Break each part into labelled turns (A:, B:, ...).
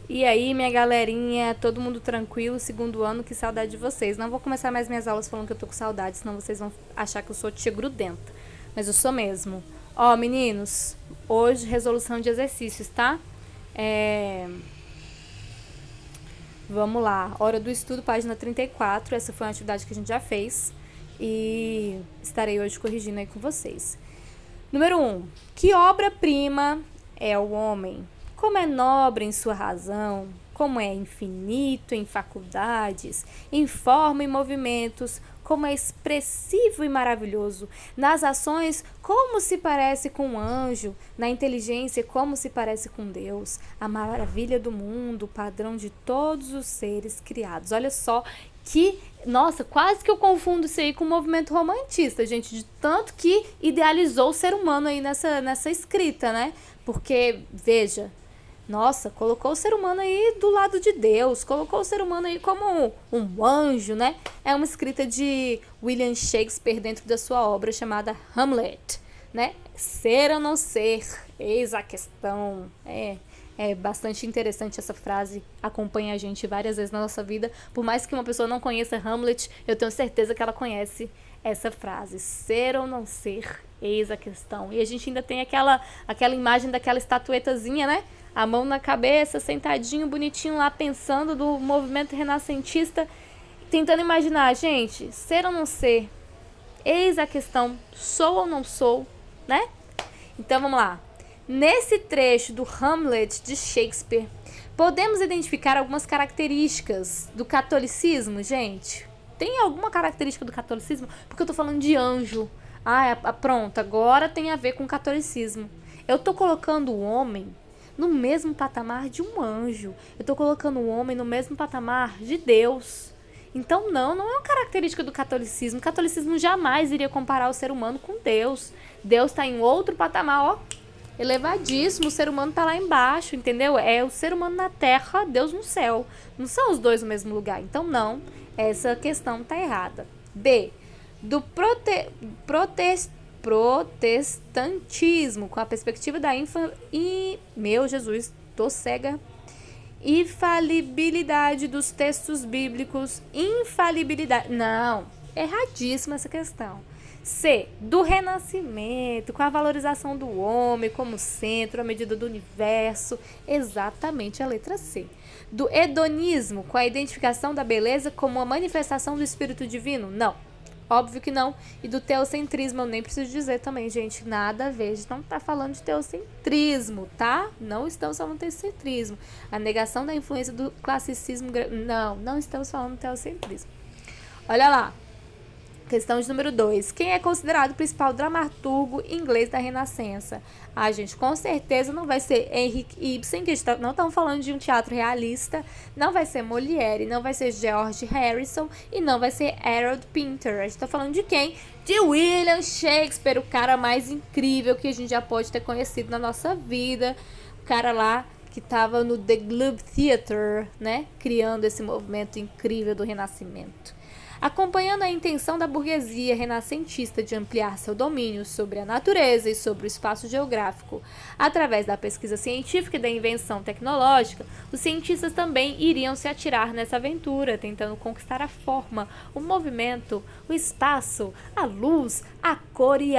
A: E aí, minha galerinha, todo mundo tranquilo, segundo ano, que saudade de vocês. Não vou começar mais minhas aulas falando que eu tô com saudade, senão vocês vão achar que eu sou tia grudenta. Mas eu sou mesmo. Ó, meninos, hoje resolução de exercícios, tá? É... Vamos lá. Hora do estudo, página 34. Essa foi uma atividade que a gente já fez. E estarei hoje corrigindo aí com vocês. Número 1. Que obra-prima é o homem? Como é nobre em sua razão, como é infinito em faculdades, em forma e movimentos, como é expressivo e maravilhoso, nas ações como se parece com um anjo, na inteligência como se parece com Deus, a maravilha do mundo, o padrão de todos os seres criados. Olha só que, nossa, quase que eu confundo isso aí com o movimento romantista, gente, de tanto que idealizou o ser humano aí nessa escrita, né? Porque, veja, nossa, colocou o ser humano aí do lado de Deus, colocou o ser humano aí como um anjo, né? É uma escrita de William Shakespeare dentro da sua obra chamada Hamlet, né? Ser ou não ser, eis a questão. É bastante interessante essa frase, acompanha a gente várias vezes na nossa vida. Por mais que uma pessoa não conheça Hamlet, eu tenho certeza que ela conhece essa frase. Ser ou não ser, eis a questão. E a gente ainda tem aquela imagem daquela estatuetazinha, né? A mão na cabeça, sentadinho, bonitinho lá, pensando do movimento renascentista, tentando imaginar, gente, ser ou não ser, eis a questão, sou ou não sou, né? Então vamos lá. Nesse trecho do Hamlet de Shakespeare, podemos identificar algumas características do catolicismo, gente? Tem alguma característica do catolicismo? Porque eu tô falando de anjo. Pronto, agora tem a ver com catolicismo. Eu tô colocando o homem no mesmo patamar de um anjo. Eu tô colocando o homem no mesmo patamar de Deus. Então não é uma característica do catolicismo. O catolicismo jamais iria comparar o ser humano com Deus. Deus tá em outro patamar, ó, elevadíssimo. O ser humano tá lá embaixo, entendeu? É o ser humano na terra, Deus no céu. Não são os dois no mesmo lugar. Então não, essa questão tá errada. B. Do protestantismo, com a perspectiva da meu Jesus, tô cega. Infalibilidade dos textos bíblicos. Infalibilidade. Não, erradíssima essa questão. C. Do renascimento, com a valorização do homem como centro, à medida do universo. Exatamente a letra C. Do hedonismo, com a identificação da beleza como uma manifestação do Espírito Divino. Não. Óbvio que não. E do teocentrismo, eu nem preciso dizer também, gente. Nada a ver. A gente não tá falando de teocentrismo, tá? Não estamos falando de teocentrismo. A negação da influência do classicismo. Não estamos falando de teocentrismo. Olha lá. Questão de número 2. Quem é considerado o principal dramaturgo inglês da Renascença? Gente, com certeza não vai ser Henrik Ibsen, que não estamos falando de um teatro realista, não vai ser Molière, não vai ser George Harrison e não vai ser Harold Pinter. A gente está falando de quem? De William Shakespeare, o cara mais incrível que a gente já pode ter conhecido na nossa vida. O cara lá que estava no The Globe Theatre, né? Criando esse movimento incrível do Renascimento. Acompanhando a intenção da burguesia renascentista de ampliar seu domínio sobre a natureza e sobre o espaço geográfico através da pesquisa científica e da invenção tecnológica, os cientistas também iriam se atirar nessa aventura, tentando conquistar a forma, o movimento, o espaço, a luz, a cor e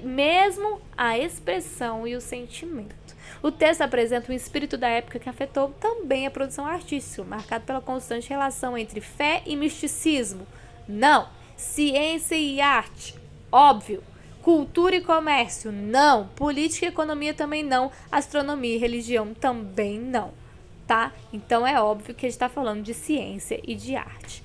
A: mesmo a expressão e o sentimento. O texto apresenta um espírito da época que afetou também a produção artística, marcado pela constante relação entre fé e misticismo. Não. Ciência e arte. Óbvio. Cultura e comércio. Não. Política e economia também não. Astronomia e religião também não. Tá? Então é óbvio que a gente está falando de ciência e de arte.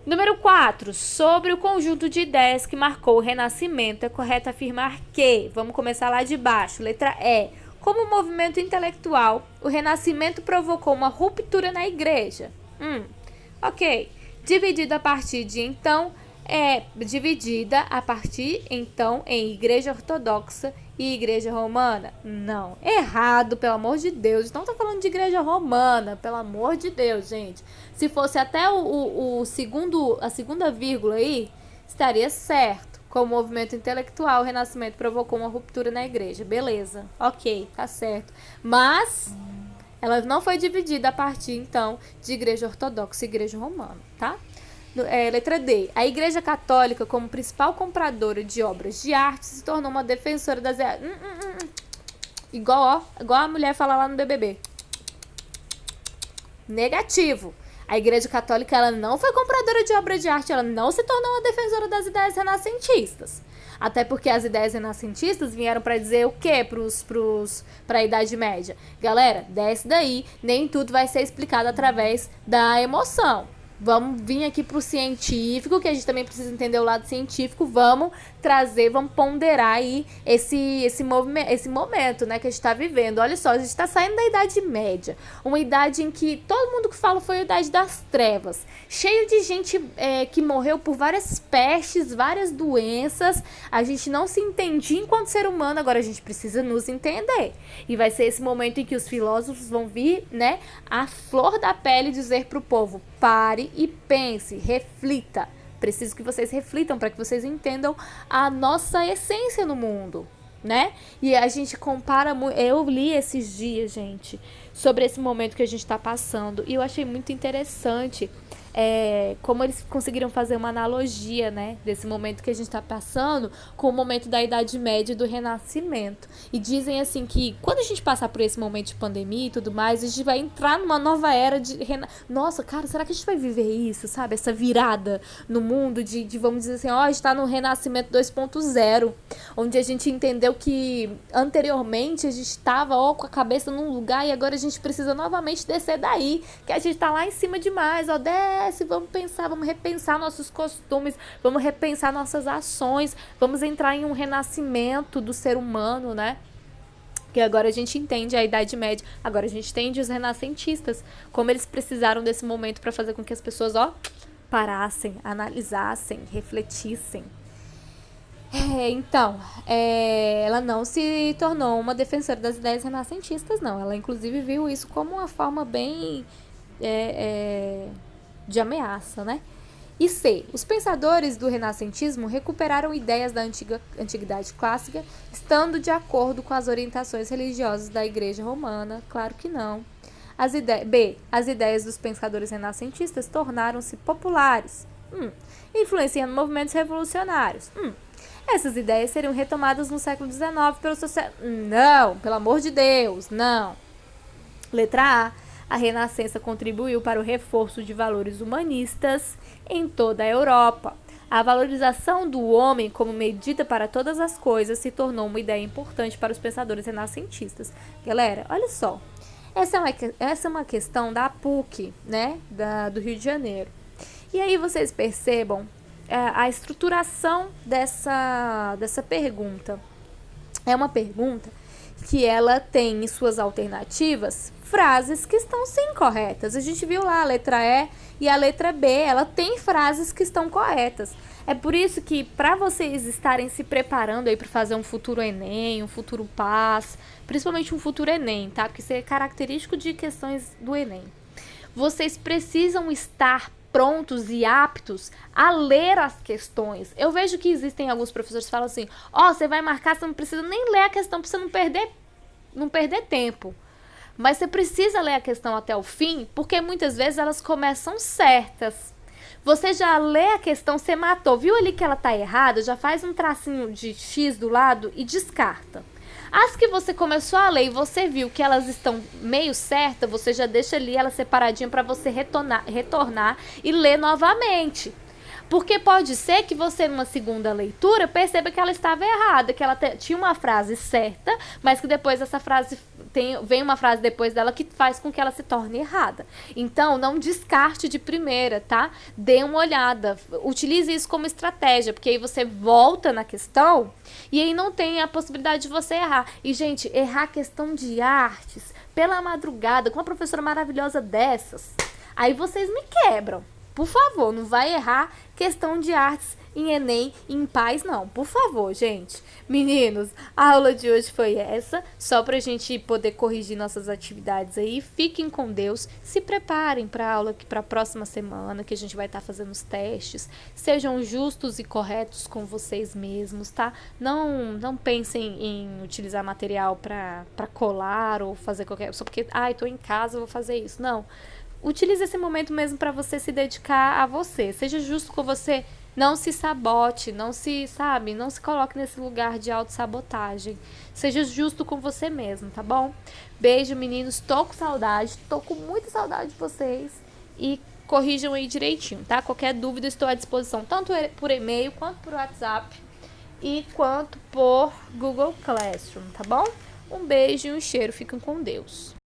A: Número 4. Sobre o conjunto de ideias que marcou o Renascimento, é correto afirmar que, vamos começar lá de baixo, letra E. Como movimento intelectual, o Renascimento provocou uma ruptura na igreja. Ok. Dividida a partir em igreja ortodoxa e igreja romana? Não. Errado, pelo amor de Deus. Não tô falando de igreja romana, pelo amor de Deus, gente. Se fosse até a segunda vírgula aí, estaria certo. Como movimento intelectual, o Renascimento provocou uma ruptura na igreja. Beleza, ok, tá certo. Mas Ela não foi dividida a partir, então, de igreja ortodoxa e igreja romana, tá? Letra D. A Igreja Católica, como principal compradora de obras de arte, se tornou uma defensora das... Igual a mulher fala lá no BBB. Negativo. A Igreja Católica, ela não foi compradora de obras de arte, ela não se tornou uma defensora das ideias renascentistas. Até porque as ideias renascentistas vieram para dizer o quê para a Idade Média? Galera, desce daí, nem tudo vai ser explicado através da emoção. Vamos vir aqui pro científico, que a gente também precisa entender o lado científico. Vamos trazer, vamos ponderar aí esse momento, né, que a gente tá vivendo. Olha só, a gente tá saindo da Idade Média. Uma idade em que todo mundo que fala foi a Idade das Trevas. Cheio de gente que morreu por várias pestes, várias doenças. A gente não se entendia enquanto ser humano, agora a gente precisa nos entender. E vai ser esse momento em que os filósofos vão vir, né, à flor da pele dizer pro povo: pare e pense, reflita. Preciso que vocês reflitam para que vocês entendam a nossa essência no mundo, né? E a gente compara muito. Eu li esses dias, gente, sobre esse momento que a gente está passando, e eu achei muito interessante como eles conseguiram fazer uma analogia, né, desse momento que a gente está passando com o momento da Idade Média e do Renascimento. E dizem assim que quando a gente passar por esse momento de pandemia e tudo mais, a gente vai entrar numa nova era de... Nossa, cara, será que a gente vai viver isso, sabe? Essa virada no mundo de vamos dizer assim, a gente está no Renascimento 2.0, onde a gente entendeu que anteriormente a gente estava com a cabeça num lugar e agora a gente precisa novamente descer daí, que a gente está lá em cima demais, desce, vamos pensar, vamos repensar nossos costumes, vamos repensar nossas ações, vamos entrar em um renascimento do ser humano, né? Que agora a gente entende a Idade Média, agora a gente entende os renascentistas, como eles precisaram desse momento para fazer com que as pessoas, parassem, analisassem, refletissem. Então, ela não se tornou uma defensora das ideias renascentistas, não. Ela, inclusive, viu isso como uma forma bem de ameaça, né? E C. Os pensadores do renascentismo recuperaram ideias da antiguidade clássica, estando de acordo com as orientações religiosas da Igreja Romana? Claro que não. B. As ideias dos pensadores renascentistas tornaram-se populares, influenciando movimentos revolucionários. Essas ideias seriam retomadas no século XIX pelo socialismo. Não, pelo amor de Deus, não. Letra A. A Renascença contribuiu para o reforço de valores humanistas em toda a Europa. A valorização do homem como medida para todas as coisas se tornou uma ideia importante para os pensadores renascentistas. Galera, olha só. Essa é uma questão da PUC, né? Do Rio de Janeiro. E aí vocês percebam a estruturação dessa pergunta. É uma pergunta que ela tem em suas alternativas frases que estão sim corretas. A gente viu lá a letra E e a letra B, ela tem frases que estão corretas. É por isso que, para vocês estarem se preparando aí para fazer um futuro Enem, um futuro PAS, principalmente um futuro Enem, tá? Porque isso é característico de questões do Enem. Vocês precisam estar prontos e aptos a ler as questões. Eu vejo que existem alguns professores que falam assim, você vai marcar, você não precisa nem ler a questão para você não perder tempo. Mas você precisa ler a questão até o fim, porque muitas vezes elas começam certas. Você já lê a questão, você matou, viu ali que ela tá errada, já faz um tracinho de X do lado e descarta. As que você começou a ler e você viu que elas estão meio certas, você já deixa ali ela separadinha para você retornar e ler novamente. Porque pode ser que você, numa segunda leitura, perceba que ela estava errada, que ela tinha uma frase certa, mas que depois essa frase vem uma frase depois dela que faz com que ela se torne errada. Então, não descarte de primeira, tá? Dê uma olhada. Utilize isso como estratégia, porque aí você volta na questão e aí não tem a possibilidade de você errar. E, gente, errar questão de artes pela madrugada com uma professora maravilhosa dessas, aí vocês me quebram. Por favor, não vai errar questão de artes em Enem e em paz, não. Por favor, gente. Meninos, a aula de hoje foi essa, só pra gente poder corrigir nossas atividades aí. Fiquem com Deus, se preparem para a aula que para a próxima semana, que a gente vai estar fazendo os testes. Sejam justos e corretos com vocês mesmos, tá? Não pensem em utilizar material para colar ou fazer qualquer, só porque, tô em casa, vou fazer isso. Não. Utilize esse momento mesmo para você se dedicar a você. Seja justo com você. Não se sabote, não se coloque nesse lugar de autossabotagem. Seja justo com você mesmo, tá bom? Beijo, meninos. Tô com muita saudade de vocês. E corrijam aí direitinho, tá? Qualquer dúvida, estou à disposição, tanto por e-mail, quanto por WhatsApp e quanto por Google Classroom, tá bom? Um beijo e um cheiro. Fiquem com Deus.